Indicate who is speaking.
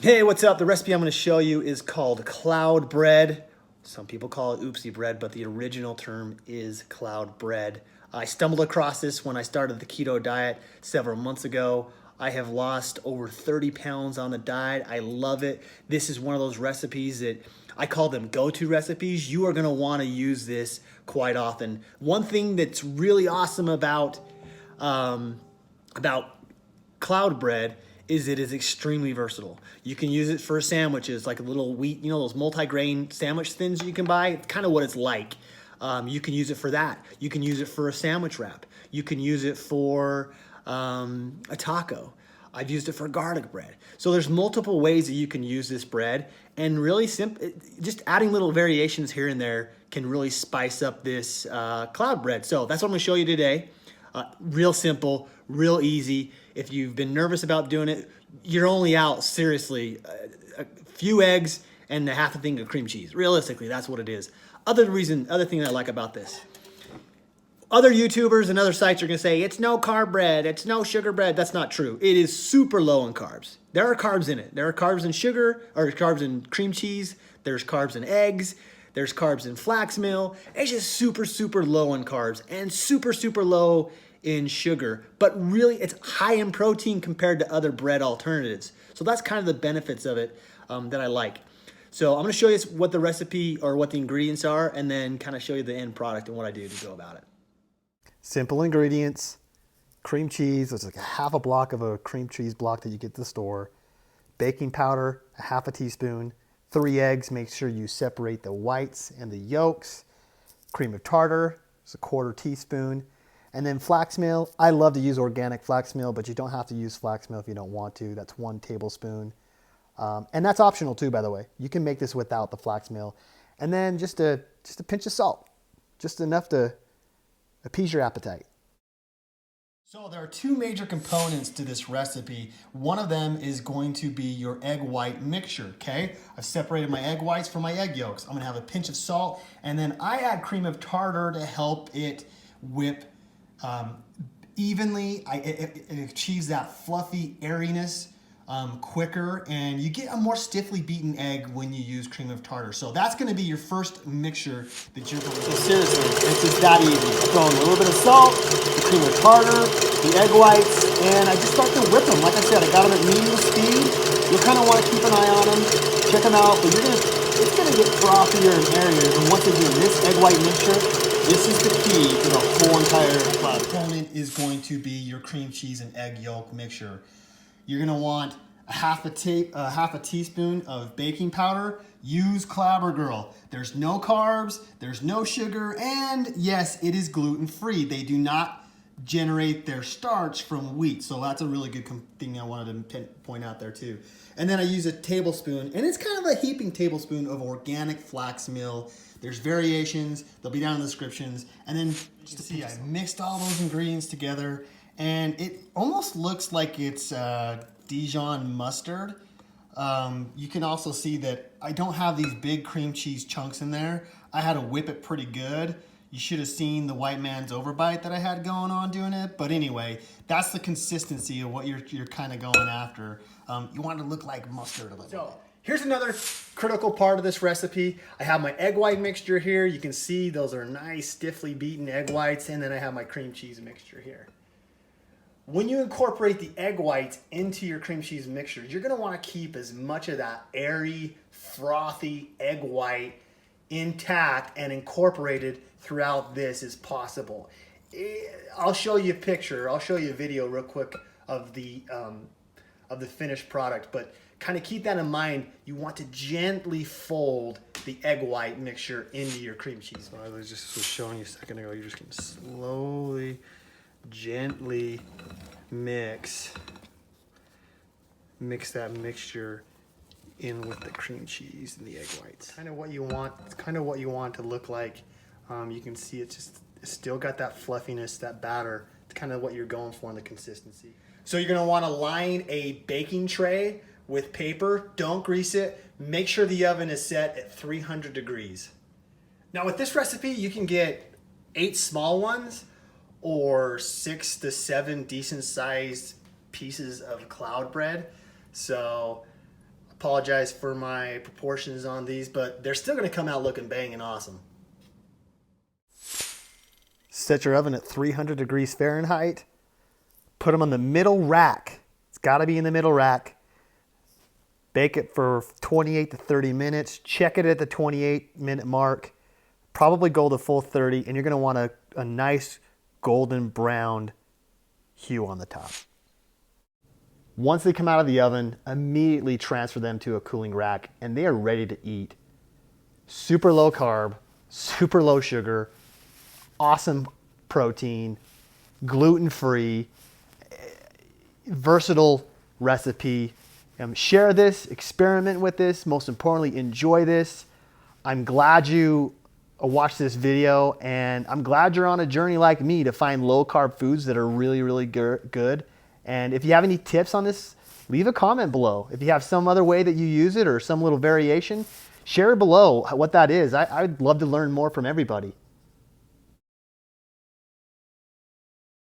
Speaker 1: Hey, what's up? The recipe I'm going to show you is called cloud bread. Some people call it oopsie bread, but the original term is cloud bread. I stumbled across this when I started the keto diet several months ago. I have lost over 30 pounds on the diet. I love it. This is one of those recipes that I call them go-to recipes. You are going to want to use this quite often. One thing that's really awesome about cloud bread is it is extremely versatile. You can use it for sandwiches, like a little wheat, those multi-grain sandwich thins you can buy. It's kind of what it's like. You can use it for that. You can use it for a sandwich wrap. You can use it for a taco. I've used it for garlic bread. So there's multiple ways that you can use this bread, and really simple, just adding little variations here and there can really spice up this cloud bread. So that's what I'm gonna show you today. Real simple, real easy. If you've been nervous about doing it, you're only out, seriously, a few eggs and a half a thing of cream cheese. Realistically, that's what it is. Other thing I like about this, other YouTubers and other sites are gonna say, it's no carb bread, it's no sugar bread. That's not true. It is super low in carbs. There are carbs in it. There are carbs in sugar, or carbs in cream cheese. There's carbs in eggs. There's carbs in flax meal. It's just super, super low in carbs and super, super low in sugar. But really, it's high in protein compared to other bread alternatives. So that's kind of the benefits of it that I like. So I'm gonna show you what the recipe or what the ingredients are, and then kind of show you the end product and what I do to go about it. Simple ingredients: cream cheese, it's like a half a block of a cream cheese block that you get at the store, baking powder, a half a teaspoon, 3 eggs, make sure you separate the whites and the yolks, cream of tartar, it's a 1/4 teaspoon, and then flax meal. I love to use organic flax meal, but you don't have to use flax meal if you don't want to. That's 1 tablespoon. And that's optional too, by the way. You can make this without the flax meal. And then just a pinch of salt, just enough to appease your appetite. So there are 2 major components to this recipe. One of them is going to be your egg white mixture, okay? I've separated my egg whites from my egg yolks. I'm gonna have a pinch of salt, and then I add cream of tartar to help it whip evenly. It achieves that fluffy airiness quicker, and you get a more stiffly beaten egg when you use cream of tartar. So that's gonna be your first mixture that you're going to do. So seriously, it's just that easy. Throw in a little bit of salt, the cream of tartar, the egg whites, and I just start to whip them. Like I said, I got them at medium speed. You'll kind of want to keep an eye on them, check them out, but it's gonna get frothier and airier. And once again, this egg white mixture, this is the key to the whole entire component is going to be your cream cheese and egg yolk mixture. You're gonna want a half a teaspoon of baking powder. Use Clabber Girl. There's no carbs, there's no sugar, and yes, it is gluten-free. They do not generate their starch from wheat, so that's a really good thing I wanted to point out there too. And then I use a tablespoon, and it's kind of a heaping tablespoon of organic flax meal. There's variations, they'll be down in the descriptions. And then you can see I mixed all those ingredients together, and it almost looks like it's Dijon mustard. You can also see that I don't have these big cream cheese chunks in there. I had to whip it pretty good. You should have seen the white man's overbite that I had going on doing it. But anyway, that's the consistency of what you're kind of going after. You want it to look like mustard a little bit. Here's another critical part of this recipe. I have my egg white mixture here. You can see those are nice, stiffly beaten egg whites. And then I have my cream cheese mixture here. When you incorporate the egg whites into your cream cheese mixture, you're gonna wanna keep as much of that airy, frothy egg white intact and incorporated throughout this as possible. I'll show you a picture, I'll show you a video real quick of the finished product, but kind of keep that in mind. You want to gently fold the egg white mixture into your cream cheese. So I was showing you a second ago, you're just gonna slowly, gently mix that mixture in with the cream cheese and the egg whites. Kind of what you want. It's kind of what you want to look like. You can see it's still got that fluffiness, that batter. It's kind of what you're going for in the consistency. So you're gonna want to line a baking tray with paper. Don't grease it. Make sure the oven is set at 300 degrees. Now with this recipe, you can get 8 small ones or 6 to 7 decent sized pieces of cloud bread. So Apologize for my proportions on these, but they're still gonna come out looking banging awesome. Set your oven at 300 degrees Fahrenheit. Put them on the middle rack. It's gotta be in the middle rack. Bake it for 28 to 30 minutes. Check it at the 28-minute mark. Probably go the full 30, and you're gonna want a nice golden brown hue on the top. Once they come out of the oven, immediately transfer them to a cooling rack, and they are ready to eat. Super low carb, super low sugar, awesome protein, gluten-free, versatile recipe. Share this, experiment with this, most importantly, enjoy this. I'm glad you watched this video, and I'm glad you're on a journey like me to find low-carb foods that are really, really good. And if you have any tips on this, leave a comment below. If you have some other way that you use it or some little variation, share below what that is. I'd love to learn more from everybody.